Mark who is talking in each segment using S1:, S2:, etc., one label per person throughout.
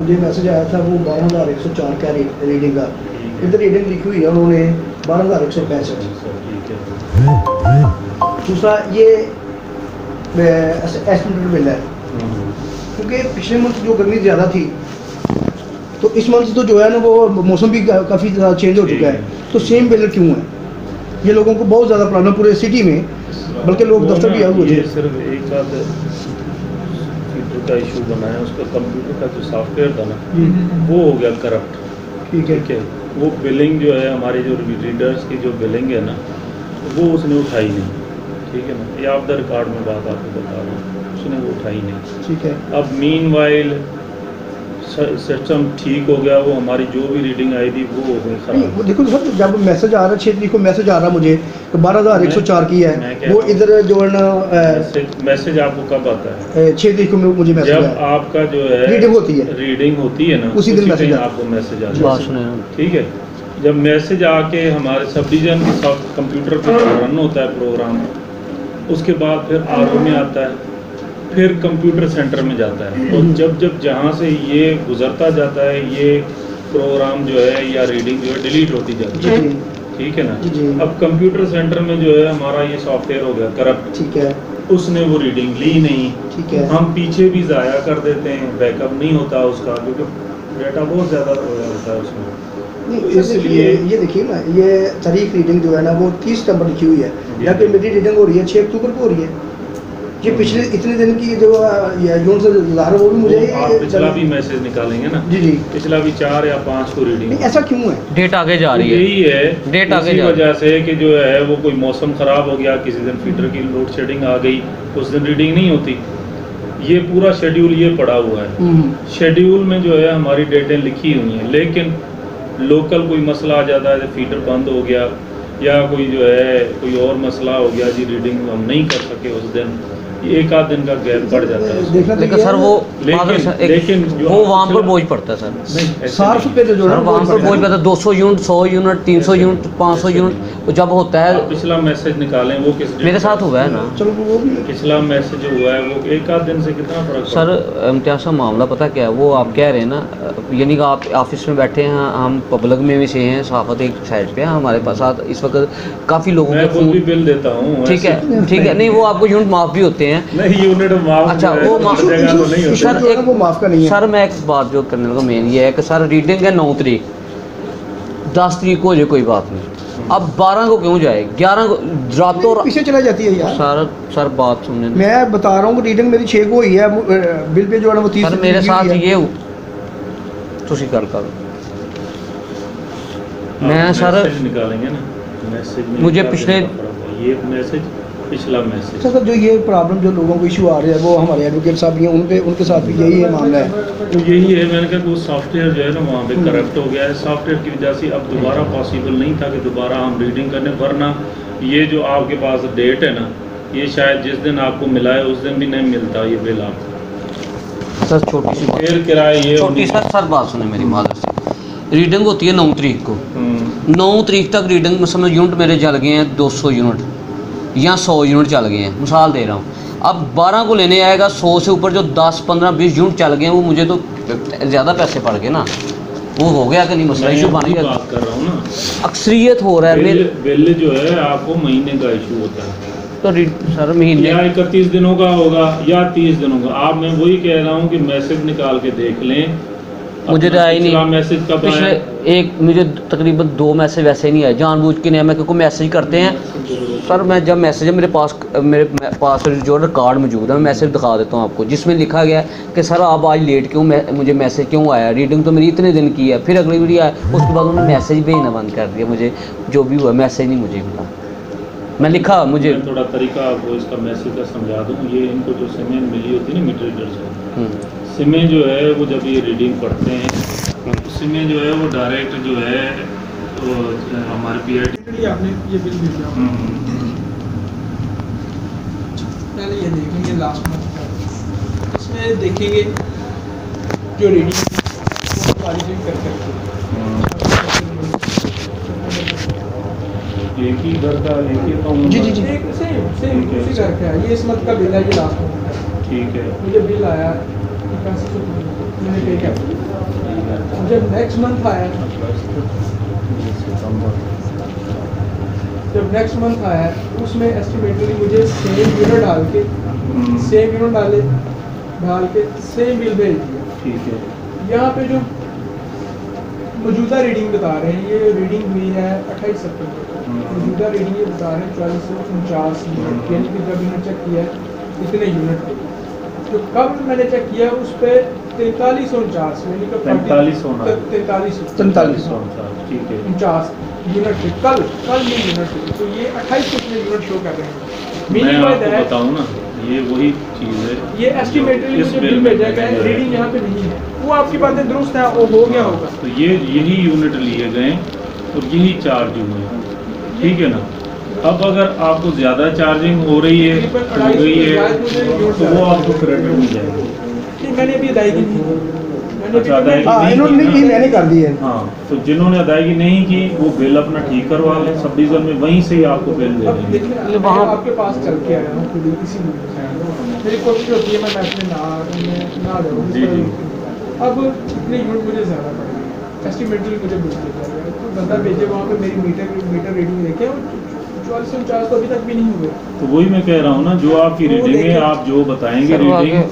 S1: मुझे मैसेज आया था वो 12,104 का रीडिंग का, इधर रीडिंग लिखी हुई है उन्होंने 12,165। दूसरा ये एस्टिमेटेड बिल है, क्योंकि पिछले मंथ जो गर्मी ज़्यादा थी तो इस मंथ तो जो है ना वो मौसम भी काफ़ी ज़्यादा चेंज हो चुका है, तो सेम बिल क्यों है? ये लोगों को बहुत ज़्यादा प्रॉब्लम पूरे सिटी में, बल्कि लोग दफ्तर भी आए हुए थे।
S2: सिर्फ एक आध का इशू बना है, उसका कंप्यूटर का जो सॉफ्टवेयर था ना वो हो गया करप्ट। ठीक है, वो बिलिंग जो है हमारे जो रीडर्स की जो बिलिंग है ना वो उसने उठाई नहीं। ठीक है ना, ये ऑफ द रिकॉर्ड में बात आपको बता रहा हूँ, उसने वो उठाई नहीं।
S1: ठीक है, अब
S2: मीनवाइल सिस्टम ठीक हो गया, वो हमारी जो भी रीडिंग आई थी वो हो गई खराब।
S1: देखो सर, जब मैसेज आ रहा है 6 तारीख को मैसेज आ रहा मुझे तो 12,104 की है, वो इधर जो है ना
S2: मैसेज आपको कब आता है?
S1: 6 तारीख को मुझे मैसेज
S2: जब आपका जो है रीडिंग होती है ना
S1: उसी दिन मैसेज
S2: आपको मैसेज आता है। ठीक है, जब मैसेज आके हमारे सब डिवीजन के कंप्यूटर पर रन होता है प्रोग्राम, उसके बाद फिर आरओ में आता है, फिर कंप्यूटर सेंटर में जाता है, और जब जहाँ से ये गुजरता जाता है ये प्रोग्राम जो है या रीडिंग जो है डिलीट होती जाती है। ठीक है ना, अब कंप्यूटर सेंटर में जो है हमारा ये सॉफ्टवेयर हो गया करप्ट। ठीक है, उसने वो रीडिंग ली नहीं। ठीक है, हम पीछे भी ज़ाया कर देते हैं, बैकअप नहीं होता उसका, क्योंकि डेटा बहुत ज़्यादा होता है उसमें।
S1: इसलिए ये देखिए ना, ये तारीख रीडिंग जो है ना वो 30 सितंबर लिखी हुई है, या फिर मेरी रीडिंग हो रही है 6 अक्टूबर को हो रही है। ये पिछले इतने दिन की जो यूनिट से ज़ाहिर वो भी मुझे
S2: आप पिछला भी मैसेज निकालेंगे ना। जी, पिछला भी 4 या 5 को रीडिंग।
S1: ऐसा क्यों है?
S3: डेट आगे जा रही है,
S2: यही है डेट आगे जा वजह से कि जो है वो कोई मौसम ख़राब हो गया, किसी दिन फीडर की लोड शेडिंग आ गई, उस दिन रीडिंग नहीं होती। ये पूरा शेड्यूल ये पड़ा हुआ है, शेड्यूल में जो है हमारी डेटें लिखी हुई हैं, लेकिन लोकल कोई मसला आ जाता है, फीडर बंद हो गया या कोई जो है कोई और मसला हो गया जी, रीडिंग हम नहीं कर सके उस दिन, एक आध दिन का गैप पड़ जाता है।
S3: लेकिन सर वो लेकिन वो वहाँ पर बोझ पड़ता है सर,
S1: सार्फ पे जो है
S3: वहाँ पर बोझ पड़ता है। 200 यूनिट, 100 यूनिट, 300 यूनिट, 500 यूनिट जब होता है।
S2: पिछला मैसेज निकालें, वो किस
S3: मेरे साथ हुआ है ना,
S1: चलो वो भी
S2: पिछला मैसेज हुआ है वो एक आध दिन से कितना फर्क
S3: सर। इम्तियाज़ साहब मामला पता क्या है, वो आप कह रहे हैं ना, यानी कि आप ऑफिस में बैठे हैं, हम पब्लिक में भी से हैं, सहाफ़त एक साइड पे है, हमारे पास इस वक्त काफ़ी लोगों
S2: के फोन भी बिल देता हूँ।
S3: ठीक है, नहीं वो आपको यूनिट माफ़ भी होते हैं।
S2: नहीं, यूनिट माफ,
S3: अच्छा वो माफ
S2: तो नहीं होता
S1: सर, एक वो माफ का नहीं है
S3: सर। मैं एक बात जो करने लगा मेन ये है कि सर रीडिंग है 9 तारीख, 10 तारीख को हो जाए कोई बात नहीं, अब 12 को क्यों जाए, 11 को रातों
S1: पीछे चला जाती है यार।
S3: सर बात सुनने,
S1: मैं बता रहा हूँ कि रीडिंग मेरी 6 को हुई है, बिल पे जो है ना वो 30
S3: सर मेरे साथ ये तुसी कर मैं सर
S2: निकालेंगे ना मैसेज,
S3: मुझे पिछले
S2: ये मैसेज पिछला मैसेज।
S1: सर जो ये प्रॉब्लम जो लोगों को इशू आ रहा है वो हमारे एडवोकेट साहब भी हैं, उनके साथ भी यही है मामला है।
S2: तो यही है, मैंने कहा वो सॉफ्टवेयर जो है ना वहाँ पे करप्ट हो गया है, सॉफ्टवेयर की वजह से अब दोबारा पॉसिबल नहीं था कि दोबारा हम रीडिंग करने, वरना ये जो आपके पास डेट है ना, ये शायद जिस दिन आपको मिला है उस दिन भी नहीं मिलता ये बिल आपको।
S3: सर छोटी सी
S2: फिर किराया ये
S3: छोटी सर बात सुने मेरी मादर से, रीडिंग होती है 9 तारीख को, 9 तारीख तक रीडिंग में समझ यूनिट मेरे जल गए हैं 200 यूनिट या 100 यूनिट चल गए हैं, मिसाल दे रहा हूँ। अब 12 को लेने आएगा, 100 से ऊपर जो 10, 15, 20 यूनिट चल गए हैं, वो मुझे तो ज़्यादा पैसे पड़ गए ना, वो हो गया कि नहीं मसला, इशू बन गया।
S2: बात कर रहा हूँ ना,
S3: अक्सरियत हो रहा है।
S2: बिल जो है आपको महीने का इशू होता है,
S3: तो सर महीने
S2: या 31 दिनों का होगा या 30 दिनों का। आप मैं वही कह रहा हूँ कि मैसेज निकाल के देख लें,
S3: मुझे तो आया नहीं
S2: मैसेज कब
S3: पिछले एक मुझे तकरीबन 2 मैसेज वैसे ही नहीं आए, जानबूझ के नहीं, मैं क्योंकि मैसेज करते हैं सर। मैं जब मैसेज है मेरे पास जो रिकॉर्ड मौजूद है, मैं मैसेज दिखा देता हूँ आपको, जिसमें लिखा गया कि सर आप आज लेट क्यों, मुझे मैसेज क्यों आया, रीडिंग तो मेरी इतने दिन की है। फिर अगली वीडियो आया, उसके बाद उन्होंने मैसेज भेजना बंद कर दिया, मुझे जो भी हुआ मैसेज नहीं मुझे मिला। मैं लिखा, मुझे
S2: थोड़ा तरीका आपको इसका मैसेज का समझा दूँ। ये इनको जो सीमें मिली होती है ना मीटर रीडर से, सीमें जो है वो जब ये रीडिंग पढ़ते हैं, सीमें जो है वो डायरेक्ट जो है तो हमारे PID
S4: आपने ये बिल भेज दिया, पहले ये देखेंगे लास्ट मंथ का, इसमें देखेंगे जो रीडिंग वो क्वालिफाई कर सकते हैं।
S2: एक ही घर का एक ही अकाउंट।
S1: जी
S4: सेम उसी घर का है, ये इस मंथ का बिल है, ये लास्ट मंथ का।
S2: ठीक है,
S4: मुझे बिल आया मैंने पे किया। जब नेक्स्ट मंथ आया, उसमें एस्टिमेटली मुझे सेम यूनिट डाल के सेम बिल भेज दिया।
S2: ठीक है।
S4: यहाँ पे जो मौजूदा रीडिंग बता रहे हैं, ये रीडिंग हुई है 28 सितंबर को। मौजूदा रीडिंग ये बता रहे हैं 4449 यूनिट, यानी कि जब मैंने चेक किया इतने यूनिट थे। जो कब मैंने चेक किया उस पर 4349 यानी कि
S1: 43
S2: ठीक है
S4: 49 यूनिट थे। कल ये यूनिट थे, तो ये 28 कितने यूनिट शो कर रहे हैं।
S2: मैं आपको बताऊं ना, ये वही चीज़ है,
S4: ये एस्टिमेटली मुझे बिल भेजा गया है, रीडिंग यहाँ पे नहीं है। वो आपकी बातें दुरुस्त है, वो हो गया होगा।
S2: तो ये यही यूनिट लिए गए और यही चार्ज हुए, ठीक है ना। अब अगर आपको ज़्यादा चार्जिंग हो रही है, हो गई है, तो वो आपको क्रेडिट मिल जाएगी।
S4: नहीं, मैंने अभी अदायगी नहीं की।
S2: अच्छा, अदायगी
S1: हाँ,
S2: नहीं
S1: इन्होंने
S2: की
S1: की,
S2: ना?
S1: मैंने कर दी है।
S2: हाँ, तो जिन्होंने अदायगी नहीं की वो बिल अपना ठीक करवा लें, सब डिवीजन में वहीं से ही आपको बिल दे
S4: अब
S2: देंगे।
S4: देखिए, मैं
S3: वहाँ-
S4: आपके पास चल के आया हूँ खुद ही, इसीलिए मेरी कोशिश होती है मैं मैच में ना जाऊँ।
S2: जी, जी।
S4: अब इतने यूनिट मुझे ज़्यादा पड़ेंगे, एस्टिमेटली मुझे बिल भेजा गया, तो बंदा भेजे वहाँ पे मेरी मीटर रीडिंग देखे, और 4449 तो अभी तक भी नहीं हुए।
S2: तो वही मैं कह रहा हूँ ना, जो आपकी
S4: वो
S2: रीडिंग है,
S4: देखिए-
S2: आप जो बताएंगे
S3: सर, वो
S2: रीडिंग,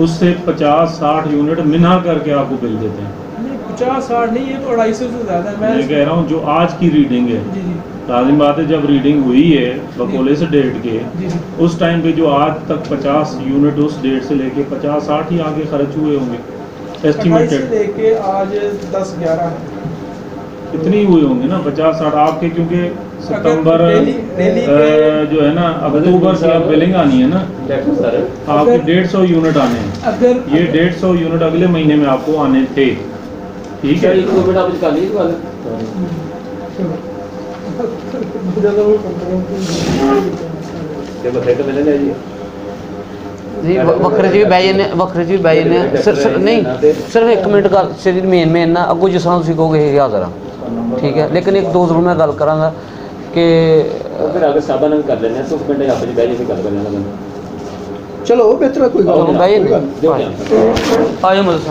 S2: उससे 50-60 यूनिट मिना करके आपको बिल देते हैं।
S4: नहीं 50-60 नहीं, ये तो 250 से ज़्यादा है।
S2: मैं कह रहा हूँ जो आज की रीडिंग है,
S4: जी जी
S2: लाजिम बात है, जब रीडिंग हुई है बकोले से डेट के,
S4: जी जी
S2: उस टाइम पे जो आज तक 50 यूनिट उस डेट से लेके 50-60 ही आगे खर्च हुए होंगे
S4: 28 से
S2: एस्टिमेटेड,
S4: लेके आज 10-11 है।
S2: इतनी हुए होंगे ना 50-60 आपके, क्योंकि सितंबर
S4: डेली
S2: जो है ना, अक्टूबर से अब बिलिंग आनी है ना, आपके 150 यूनिट आने हैं।
S4: अगर
S2: ये 150 यूनिट अगले महीने में आपको आने थे, ठीक है।
S3: जी वक्र जी भाई ने सर नहीं सिर्फ एक मिनट का सिर्फ मेन ना अगो जिस तरह तुम कहोगे यही हाजर हाँ, ठीक है। लेकिन एक दो जरूर मैं गल करांगा कि
S1: चलो बेहतर है, कोई गल
S3: भाई
S1: नहीं।
S3: आयो मदद